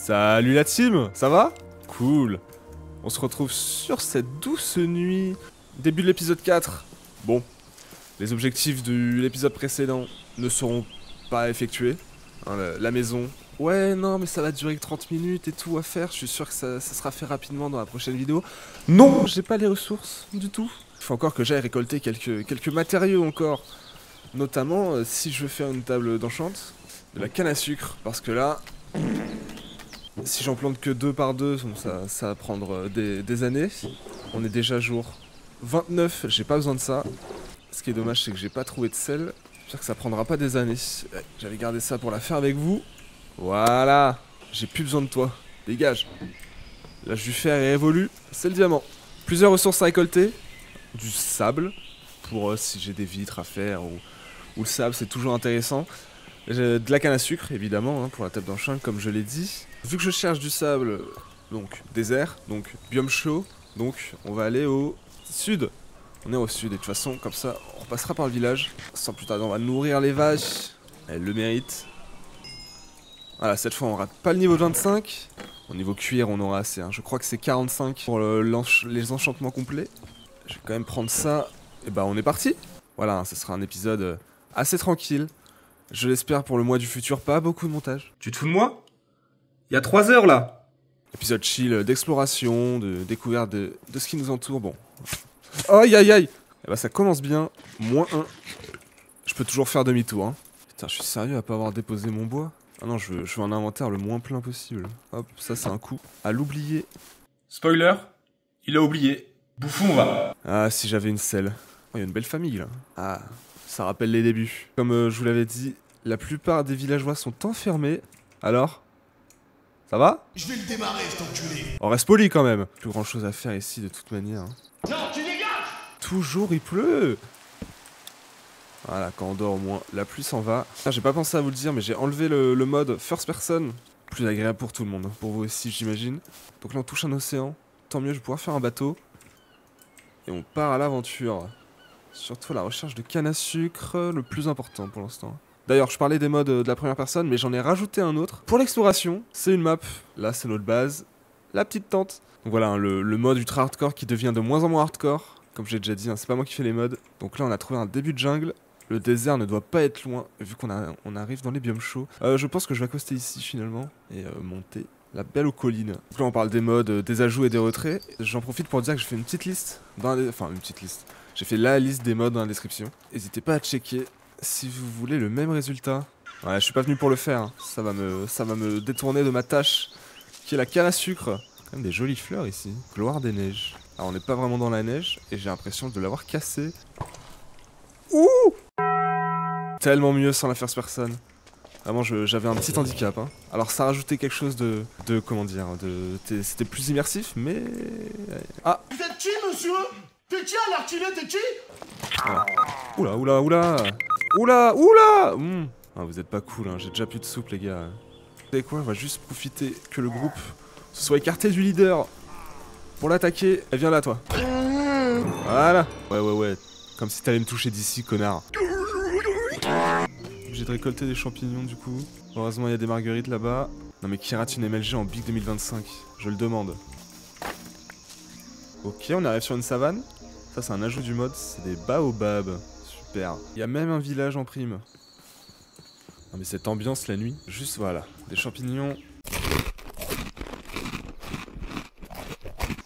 Salut la team, ça va? Cool. On se retrouve sur cette douce nuit. Début de l'épisode 4. Bon, les objectifs de l'épisode précédent ne seront pas effectués. Hein, la maison... Ouais, non, mais ça va durer que 30 minutes et tout à faire. Je suis sûr que ça sera fait rapidement dans la prochaine vidéo. Non, j'ai pas les ressources du tout. Il faut encore que j'aille récolter quelques matériaux encore. Notamment, si je veux faire une table d'enchante, de la canne à sucre. Parce que là... Si j'en plante que 2 par 2, bon, ça va prendre des années. On est déjà jour 29, j'ai pas besoin de ça. Ce qui est dommage, c'est que j'ai pas trouvé de sel. J'espère que ça prendra pas des années. J'avais gardé ça pour la faire avec vous. Voilà, j'ai plus besoin de toi. Dégage. L'âge du fer est révolu, c'est le diamant. Plusieurs ressources à récolter. Du sable, pour si j'ai des vitres à faire, ou le sable, c'est toujours intéressant. De la canne à sucre, évidemment, hein, pour la table d'enchant, comme je l'ai dit. Vu que je cherche du sable, donc désert, donc biome chaud, donc on va aller au sud. On est au sud, et de toute façon, comme ça, on repassera par le village. Sans plus tarder, on va nourrir les vaches. Elles le méritent. Voilà, cette fois, on rate pas le niveau 25. Au niveau cuir, on aura assez. Hein. Je crois que c'est 45 pour les enchantements complets. Je vais quand même prendre ça. Et bah, on est parti. Voilà, hein, ce sera un épisode assez tranquille. Je l'espère pour le mois du futur, pas beaucoup de montage. Tu te fous de moi? Il y a 3 heures là. Épisode chill d'exploration, de découverte de ce qui nous entoure, bon. Aïe aïe aïe. Eh bah ça commence bien, -1. Je peux toujours faire demi-tour, hein. Putain, je suis sérieux à pas avoir déposé mon bois? Ah non, je veux un inventaire le moins plein possible. Hop, ça c'est un coup à l'oublier. Spoiler, il a oublié. Bouffon va. Ah, si j'avais une selle. Oh, y a une belle famille là. Ah, ça rappelle les débuts. Comme je vous l'avais dit, la plupart des villageois sont enfermés. Alors? Ça va? Je vais le démarrer, cet enculé. On reste poli quand même. Plus grand chose à faire ici de toute manière. Hein. Non, tu dégages. Toujours il pleut. Voilà, quand on dort au moins, la pluie s'en va. Ah, j'ai pas pensé à vous le dire, mais j'ai enlevé le mode first person. Plus agréable pour tout le monde, pour vous aussi j'imagine. Donc là on touche un océan, tant mieux je vais pouvoir faire un bateau. Et on part à l'aventure. Surtout la recherche de canne à sucre, le plus important pour l'instant. D'ailleurs, je parlais des modes de la première personne, mais j'en ai rajouté un autre. Pour l'exploration, c'est une map. Là, c'est notre base. La petite tente. Donc voilà, hein, le mode ultra hardcore qui devient de moins en moins hardcore. Comme j'ai déjà dit, hein, c'est pas moi qui fais les modes. Donc là, on a trouvé un début de jungle. Le désert ne doit pas être loin, vu qu'on arrive dans les biomes chauds. Je pense que je vais accoster ici, finalement, et monter la belle aux collines. Donc là, on parle des modes, des ajouts et des retraits. J'en profite pour dire que je fais une petite liste. Enfin, une petite liste. J'ai fait la liste des modes dans la description. N'hésitez pas à checker. Si vous voulez le même résultat. Ouais, je suis pas venu pour le faire, hein. Ça va me détourner de ma tâche, qui est la canne à sucre. Quand même des jolies fleurs ici. Gloire des neiges. Alors on n'est pas vraiment dans la neige, et j'ai l'impression de l'avoir cassé. Ouh! Tellement mieux sans la first person. Vraiment, j'avais un petit handicap, hein. Alors ça rajoutait quelque chose de comment dire, c'était plus immersif, mais... Ah! Vous êtes qui, monsieur? T'es qui à l'artillerie? T'es qui? Voilà. Oula, oula, oula! Oula, oula! Ah, vous êtes pas cool, hein. J'ai déjà plus de soupe, les gars. Vous savez quoi? On va juste profiter que le groupe se soit écarté du leader pour l'attaquer. Eh, viens là, toi. Voilà. Ouais. Comme si t'allais me toucher d'ici, connard. J'ai de récolter des champignons, du coup. Heureusement, il y a des marguerites là-bas. Non, mais qui rate une MLG en Big 2025? Je le demande. Ok, on arrive sur une savane. Ça, c'est un ajout du mode. C'est des baobabs. Super. Il y a même un village en prime. Non mais cette ambiance la nuit, juste voilà, des champignons.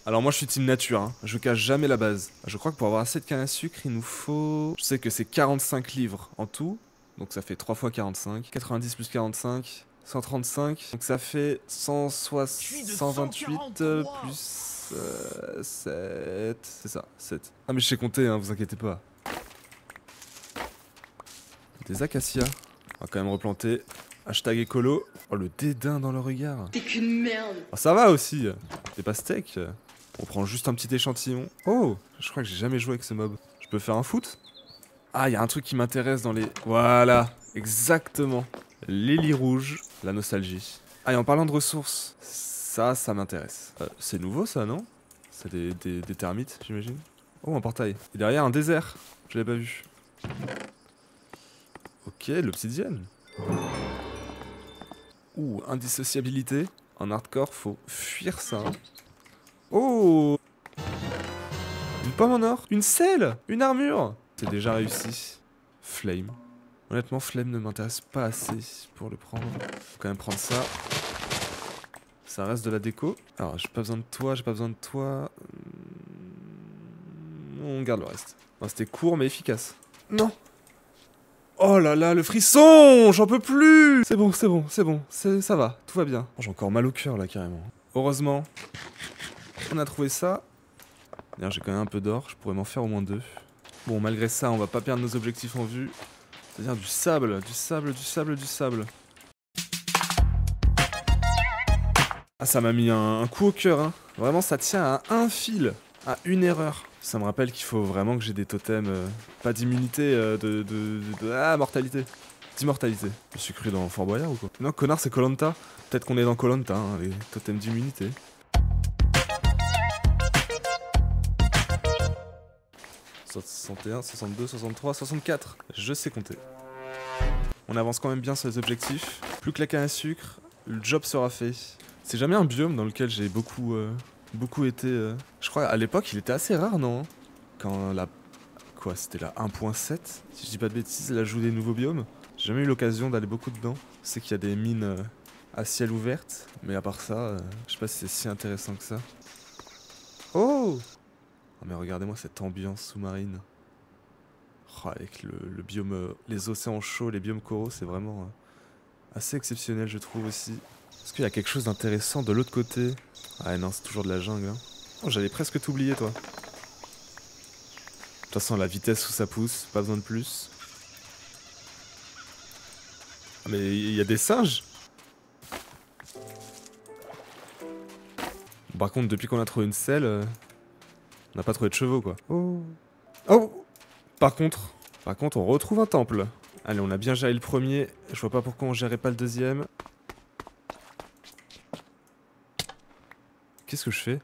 Alors moi je suis team nature, hein. Je cache jamais la base. Je crois que pour avoir assez de canne à sucre, il nous faut... Je sais que c'est 45 livres en tout, donc ça fait 3 fois 45. 90 plus 45, 135, donc ça fait 128 plus 7, c'est ça, 7. Ah mais je sais compter, hein, vous inquiétez pas. Des acacias. On va quand même replanter. Hashtag écolo. Oh, le dédain dans le regard. T'es qu'une merde. Oh, ça va aussi. Des pastèques. On prend juste un petit échantillon. Oh, je crois que j'ai jamais joué avec ce mob. Je peux faire un foot? Ah, il y a un truc qui m'intéresse dans les... Voilà, exactement. Les lits rouges, la nostalgie. Ah, et en parlant de ressources, ça m'intéresse. C'est nouveau ça, non? C'est des termites, j'imagine. Oh, un portail. Et derrière, un désert. Je l'avais pas vu. Ok, l'obsidienne. Ouh, indissociabilité. En hardcore, faut fuir ça. Oh! Une pomme en or, une selle, une armure. C'est déjà réussi. Flame. Honnêtement, Flame ne m'intéresse pas assez pour le prendre. Faut quand même prendre ça. Ça reste de la déco. Alors, j'ai pas besoin de toi, j'ai pas besoin de toi. On garde le reste. C'était court mais efficace. Non. Oh là là, le frisson! J'en peux plus! C'est bon, ça va, tout va bien. Oh, j'ai encore mal au cœur là, carrément. Heureusement, on a trouvé ça. D'ailleurs, j'ai quand même un peu d'or, je pourrais m'en faire au moins 2. Bon, malgré ça, on va pas perdre nos objectifs en vue. C'est-à-dire du sable. Ah, ça m'a mis un coup au cœur, hein. Vraiment, ça tient à un fil, à une erreur. Ça me rappelle qu'il faut vraiment que j'ai des totems, pas d'immunité, mortalité. D'immortalité. Je me suis cru dans Fort Boyard ou quoi? Non, connard, c'est Koh-Lanta. Peut-être qu'on est dans Koh-Lanta, hein, les totems d'immunité. « 61, 62, 63, 64. Je sais compter. On avance quand même bien sur les objectifs. Plus que la canne à sucre, le job sera fait. C'est jamais un biome dans lequel j'ai beaucoup été... Je crois à l'époque il était assez rare, non? Quand la... Quoi, c'était la 1.7? Si je dis pas de bêtises, l'ajout des nouveaux biomes. J'ai jamais eu l'occasion d'aller beaucoup dedans. Je sais qu'il y a des mines à ciel ouvert, mais à part ça, je sais pas si c'est si intéressant que ça. Oh! Oh mais regardez-moi cette ambiance sous-marine. Oh, avec le biome, les océans chauds, les biomes coraux, c'est vraiment assez exceptionnel je trouve aussi. Est-ce qu'il y a quelque chose d'intéressant de l'autre côté? Ah non, c'est toujours de la jungle. Hein. Oh, j'allais presque t'oublier toi. De toute façon, la vitesse où ça pousse, pas besoin de plus. Ah mais il y a des singes. Bon, par contre, depuis qu'on a trouvé une selle... on n'a pas trouvé de chevaux, quoi. Oh. Oh. Par contre, on retrouve un temple. Allez, on a bien géré le premier. Je vois pas pourquoi on gérait pas le deuxième. Qu'est-ce que je fais?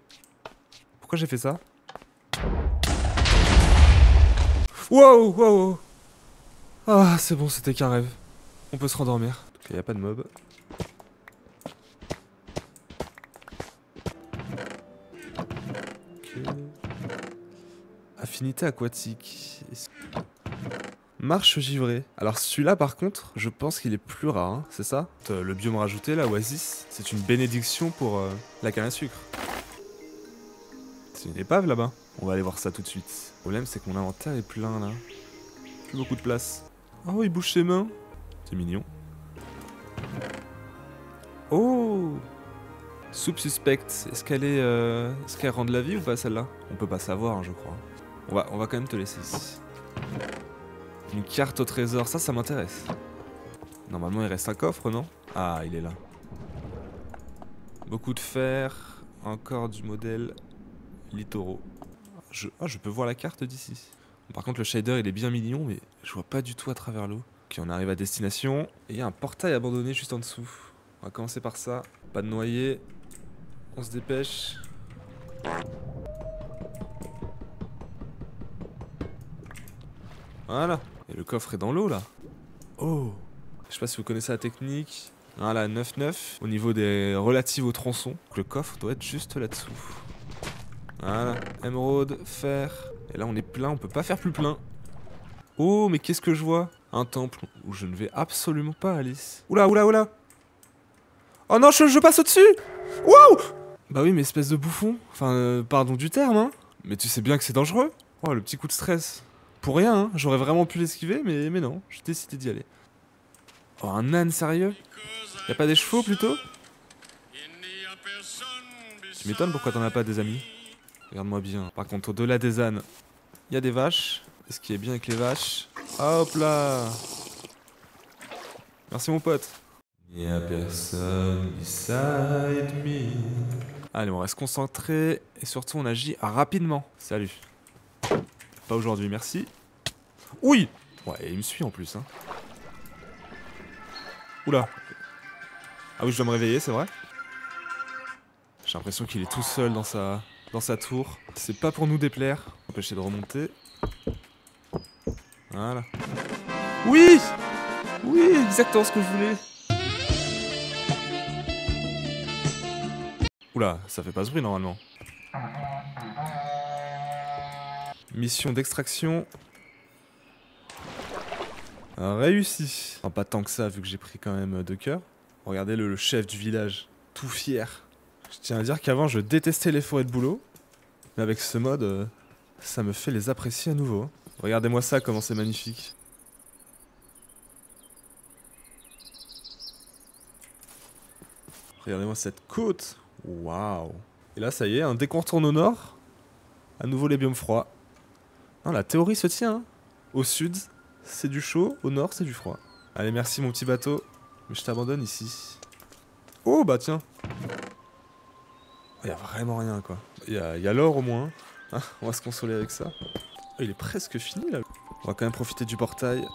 Pourquoi j'ai fait ça? Wow, wow. Ah, c'est bon, c'était qu'un rêve. On peut se rendormir. Il n'y a pas de mob. Ok. Affinité aquatique. Marche givrée. Alors celui-là par contre, je pense qu'il est plus rare, hein, c'est ça? Le biome rajouté là, Oasis, c'est une bénédiction pour la canne à sucre. C'est une épave là-bas. On va aller voir ça tout de suite. Le problème c'est que mon inventaire est plein là. Plus beaucoup de place. Oh, il bouge ses mains. C'est mignon. Oh! Soupe suspecte. Est-ce qu'elle rend de la vie ou pas celle-là? On peut pas savoir, hein, je crois. On va quand même te laisser ici. Une carte au trésor, ça m'intéresse. Normalement il reste un coffre, non? Ah, il est là. Beaucoup de fer. Encore du modèle littoraux. Je peux voir la carte d'ici. Par contre le shader il est bien mignon, mais je vois pas du tout à travers l'eau. Ok, on arrive à destination. Et il y a un portail abandonné juste en dessous. On va commencer par ça. Pas de noyer. On se dépêche. Voilà. Et le coffre est dans l'eau là. Oh. Je sais pas si vous connaissez la technique. Voilà, 9-9. Au niveau des relatives au tronçon. Le coffre doit être juste là-dessous. Voilà. Émeraude, fer. Et là on est plein, on peut pas faire plus plein. Oh, mais qu'est-ce que je vois? Un temple où je ne vais absolument pas aller. Oula, oula, oula. Oh non, je passe au-dessus. Waouh. Bah oui, mais espèce de bouffon. Enfin, pardon du terme, hein. Mais tu sais bien que c'est dangereux. Oh, le petit coup de stress. Pour rien, hein. J'aurais vraiment pu l'esquiver, mais non. J'ai décidé d'y aller. Oh, un âne, sérieux? Y'a pas des chevaux, plutôt? Tu m'étonnes pourquoi t'en as pas des amis. Regarde-moi bien. Par contre, au-delà des ânes, il y a des vaches. Et ce qui est bien avec les vaches... Hop là. Merci, mon pote. Il n'y a personne beside me. Allez, on reste concentré. Et surtout, on agit rapidement. Salut. Pas aujourd'hui, merci. Oui. Ouais, il me suit en plus, hein. Oula. Ah oui, je dois me réveiller, c'est vrai. J'ai l'impression qu'il est tout seul dans sa tour. C'est pas pour nous déplaire. Empêcher de remonter. Voilà. Oui. Oui, exactement ce que je voulais. Oula, ça fait pas ce bruit normalement. Mission d'extraction. Réussi. Enfin, pas tant que ça vu que j'ai pris quand même 2 cœurs. Regardez le chef du village, tout fier. Je tiens à dire qu'avant je détestais les forêts de boulot. Mais avec ce mode, ça me fait les apprécier à nouveau. Regardez-moi ça, comment c'est magnifique. Regardez-moi cette côte. Waouh. Et là, ça y est, dès qu'on retourne au nord, à nouveau les biomes froids. Non, la théorie se tient. Hein. Au sud, c'est du chaud. Au nord, c'est du froid. Allez, merci mon petit bateau. Mais je t'abandonne ici. Oh, bah tiens. Il y a vraiment rien, quoi. Il y a l'or au moins. Hein, on va se consoler avec ça. Oh, il est presque fini, là. On va quand même profiter du portail.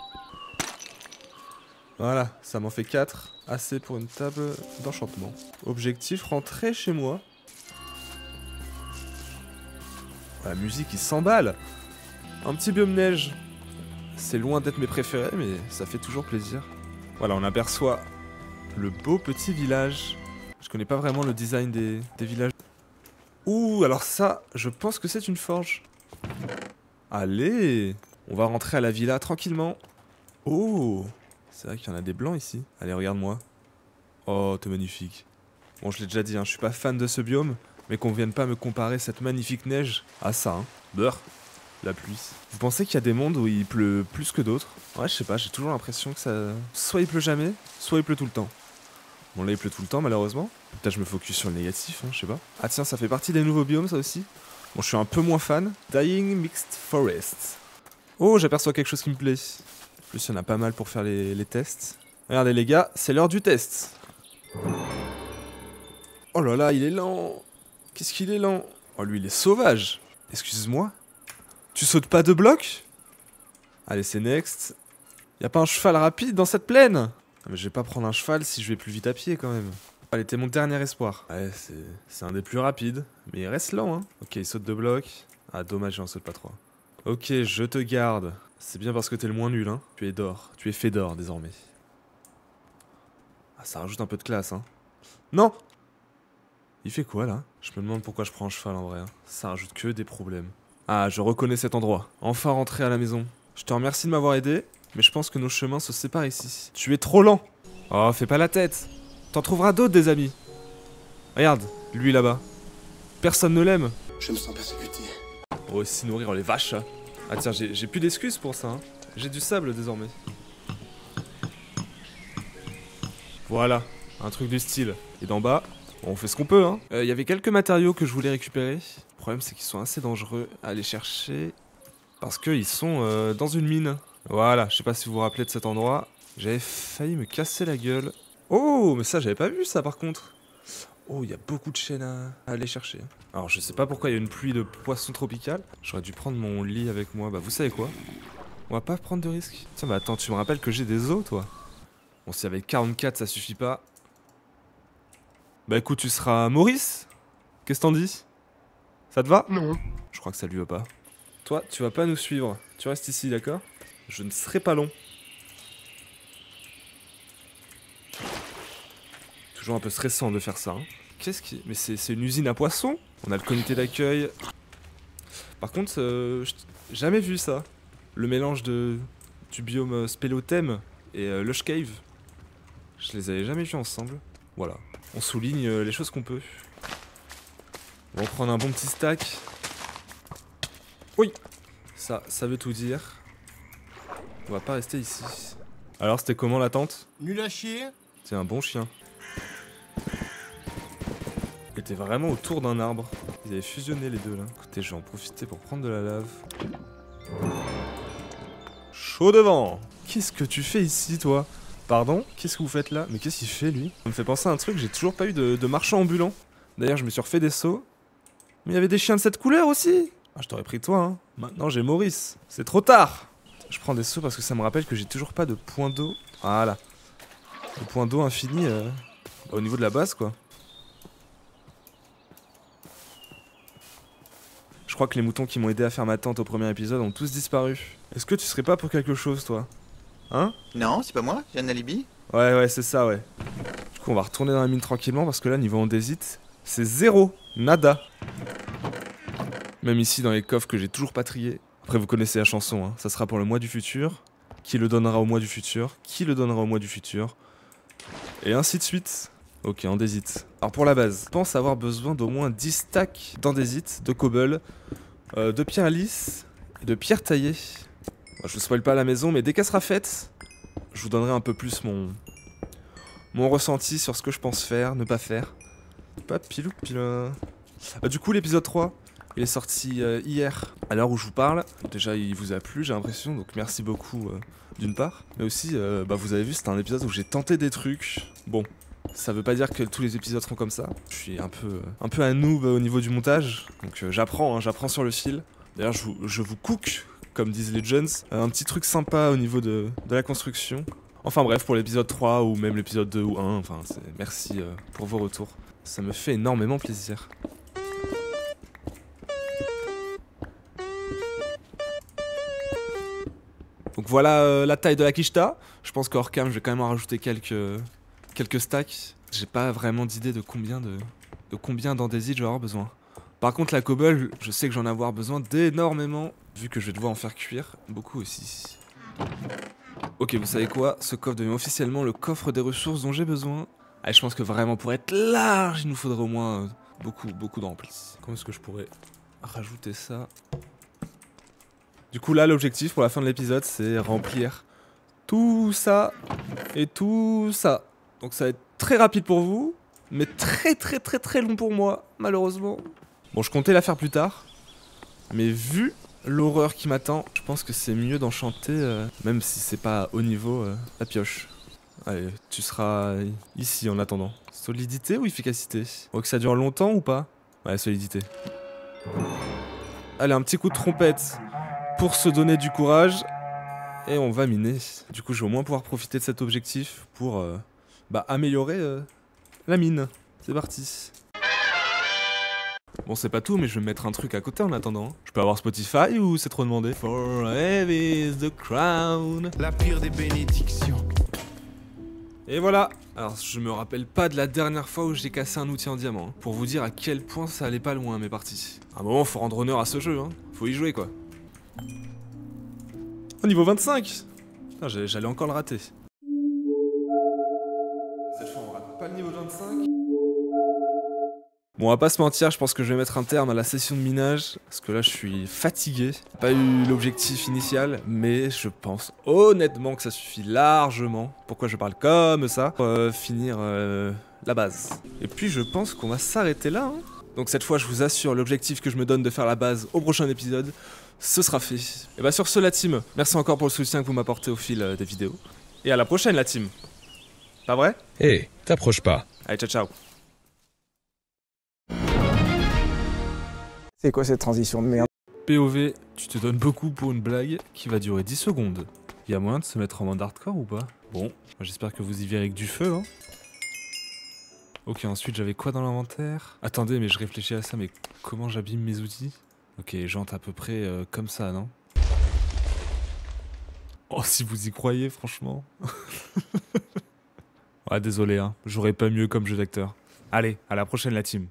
Voilà, ça m'en fait 4. Assez pour une table d'enchantement. Objectif, rentrer chez moi. La musique, il s'emballe. Un petit biome neige. C'est loin d'être mes préférés, mais ça fait toujours plaisir. Voilà, on aperçoit le beau petit village. Je connais pas vraiment le design des villages. Ouh, alors ça, je pense que c'est une forge. Allez, on va rentrer à la villa tranquillement. Oh, c'est vrai qu'il y en a des blancs ici. Allez, regarde-moi. Oh, t'es magnifique. Bon, je l'ai déjà dit, hein, je suis pas fan de ce biome, mais qu'on vienne pas me comparer cette magnifique neige à ça, hein. Beurre. La pluie. Vous pensez qu'il y a des mondes où il pleut plus que d'autres? Ouais, je sais pas, j'ai toujours l'impression que ça... Soit il pleut jamais, soit il pleut tout le temps. Bon, là il pleut tout le temps, malheureusement. Peut-être je me focus sur le négatif, hein, je sais pas. Ah tiens, ça fait partie des nouveaux biomes, ça aussi. Bon, je suis un peu moins fan. Dying Mixed Forest. Oh, j'aperçois quelque chose qui me plaît. En plus, il y en a pas mal pour faire les tests. Regardez les gars, c'est l'heure du test. Oh là là, il est lent. Qu'est-ce qu'il est lent? Oh, lui, il est sauvage. Excuse-moi. Tu sautes pas de bloc? Allez, c'est next. Y a pas un cheval rapide dans cette plaine? Mais je vais pas prendre un cheval si je vais plus vite à pied quand même. Allez, t'es mon dernier espoir. Ouais, c'est un des plus rapides. Mais il reste lent, hein. Ok, il saute de bloc. Ah, dommage, j'en saute pas trop. Ok, je te garde. C'est bien parce que t'es le moins nul, hein. Tu es d'or. Tu es fait d'or désormais. Ah, ça rajoute un peu de classe, hein. Non! Il fait quoi là? Je me demande pourquoi je prends un cheval en vrai. Hein. Ça rajoute que des problèmes. Ah, je reconnais cet endroit. Enfin rentré à la maison. Je te remercie de m'avoir aidé, mais je pense que nos chemins se séparent ici. Tu es trop lent. Oh, fais pas la tête. T'en trouveras d'autres des amis. Regarde, lui là-bas. Personne ne l'aime. Je me sens persécuté. On va aussi nourrir les vaches. Ah tiens, j'ai plus d'excuses pour ça. Hein. J'ai du sable désormais. Voilà, un truc du style. Et d'en bas, on fait ce qu'on peut. Hein. Y avait quelques matériaux que je voulais récupérer. Le problème, c'est qu'ils sont assez dangereux à aller chercher. Parce qu'ils sont dans une mine. Voilà, je sais pas si vous vous rappelez de cet endroit. J'avais failli me casser la gueule. Oh, mais ça, j'avais pas vu ça par contre. Oh, il y a beaucoup de chaînes à aller chercher. Alors, je sais pas pourquoi il y a une pluie de poissons tropicales. J'aurais dû prendre mon lit avec moi. Bah, vous savez quoi? On va pas prendre de risques. Tiens, mais attends, tu me rappelles que j'ai des os, toi? Bon, si avec 44, ça suffit pas. Bah, écoute, tu seras Maurice? Qu'est-ce que t'en dis? Ça te va? Non. Je crois que ça lui va pas. Toi, tu vas pas nous suivre. Tu restes ici, d'accord? Je ne serai pas long. Toujours un peu stressant de faire ça. Hein. Qu'est-ce qui... Mais c'est une usine à poissons? On a le comité d'accueil. Par contre, j'ai jamais vu ça. Le mélange du biome Spélothème et Lush Cave. Je les avais jamais vus ensemble. Voilà. On souligne les choses qu'on peut. On va prendre un bon petit stack. Oui. Ça veut tout dire. On va pas rester ici. Alors, c'était comment la tente? Nul à chier. C'est un bon chien. Il était vraiment autour d'un arbre. Ils avaient fusionné les deux là. Écoutez, je vais en profiter pour prendre de la lave. Chaud devant. Qu'est-ce que tu fais ici, toi? Pardon? Qu'est-ce que vous faites là? Mais qu'est-ce qu'il fait, lui? Ça me fait penser à un truc, j'ai toujours pas eu de marchand ambulant. D'ailleurs, je me suis refait des sauts. Mais il y avait des chiens de cette couleur aussi. Ah, je t'aurais pris toi, hein. Maintenant, j'ai Maurice. C'est trop tard. Je prends des sauts parce que ça me rappelle que j'ai toujours pas de point d'eau. Voilà. Le point d'eau infini au niveau de la base, quoi. Je crois que les moutons qui m'ont aidé à faire ma tente au premier épisode ont tous disparu. Est-ce que tu serais pas pour quelque chose, toi? Hein? Non, c'est pas moi, j'ai un alibi. Ouais, c'est ça, ouais. Du coup, on va retourner dans la mine tranquillement parce que là, niveau andésite, C'est zéro, nada. Même ici dans les coffres que j'ai toujours pas triés. Après vous connaissez la chanson, hein. Ça sera pour le mois du futur. Qui le donnera au mois du futur? Qui le donnera au mois du futur? Et ainsi de suite. Ok, andésite. Alors pour la base, je pense avoir besoin d'au moins 10 stacks d'andésite, de cobble, de pierre lisse et de pierre taillée. Bon, je vous spoil pas à la maison, mais dès qu'elle sera faite, je vous donnerai un peu plus mon ressenti sur ce que je pense faire, ne pas faire. Papilou pila. Du coup, l'épisode 3, il est sorti hier, à l'heure où je vous parle. Déjà, il vous a plu, j'ai l'impression, donc merci beaucoup d'une part. Mais aussi, vous avez vu, c'était un épisode où j'ai tenté des trucs. Bon, ça veut pas dire que tous les épisodes seront comme ça. Je suis un peu un noob au niveau du montage, donc j'apprends sur le fil. D'ailleurs, je vous cook, comme disent les jeunes, un petit truc sympa au niveau de la construction. Enfin bref, pour l'épisode 3 ou même l'épisode 2 ou 1, enfin, merci pour vos retours. Ça me fait énormément plaisir. Donc voilà la taille de la quicheta. Je pense qu'hors cam, je vais quand même en rajouter quelques stacks. J'ai pas vraiment d'idée de combien d'andésite je vais avoir besoin. Par contre, la cobble, je sais que j'en vais avoir besoin d'énormément, vu que je vais devoir en faire cuire beaucoup aussi. Ok, vous savez quoi? Ce coffre devient officiellement le coffre des ressources dont j'ai besoin. Allez, je pense que vraiment pour être large, il nous faudrait au moins beaucoup de remplis. Comment est-ce que je pourrais rajouter ça? Du coup là, l'objectif pour la fin de l'épisode, c'est remplir tout ça et tout ça. Donc ça va être très rapide pour vous, mais très long pour moi, malheureusement. Bon, je comptais la faire plus tard, mais vu l'horreur qui m'attend, je pense que c'est mieux d'enchanter, même si c'est pas haut niveau, la pioche. Allez, tu seras ici en attendant. Solidité ou efficacité? Faut que ça dure longtemps ou pas? Ouais, solidité. Allez, un petit coup de trompette pour se donner du courage. Et on va miner. Du coup, je vais au moins pouvoir profiter de cet objectif pour améliorer la mine. C'est parti. Bon, c'est pas tout, mais je vais mettre un truc à côté en attendant. Je peux avoir Spotify ou c'est trop demandé? For heavy is the crown. La pire des bénédictions. Et voilà. Alors, je me rappelle pas de la dernière fois où j'ai cassé un outil en diamant. Hein, pour vous dire à quel point ça allait pas loin mes parties. À un moment, faut rendre honneur à ce jeu. Hein. Faut y jouer, quoi. Au niveau 25. J'allais encore le rater. Cette fois, on rate pas le niveau 25. Bon, on va pas se mentir, je pense que je vais mettre un terme à la session de minage, parce que là je suis fatigué. Pas eu l'objectif initial, mais je pense honnêtement que ça suffit largement. Pourquoi je parle comme ça? Pour finir la base. Et puis je pense qu'on va s'arrêter là. Hein. Donc cette fois, je vous assure, l'objectif que je me donne de faire la base au prochain épisode, ce sera fait. Et bah sur ce, la team, merci encore pour le soutien que vous m'apportez au fil des vidéos. Et à la prochaine, la team. Pas vrai? Hé, t'approches pas. Allez, ciao ciao. C'est quoi cette transition de merde? POV, tu te donnes beaucoup pour une blague qui va durer 10 secondes. Y a moyen de se mettre en mode hardcore ou pas? Bon, j'espère que vous y verrez avec du feu, hein. Ok, ensuite j'avais quoi dans l'inventaire? Attendez, mais je réfléchis à ça, mais comment j'abîme mes outils? Ok, jante à peu près comme ça, non? Oh, si vous y croyez, franchement. Ouais, désolé, hein, j'aurais pas mieux comme jeu d'acteur. Allez, à la prochaine la team.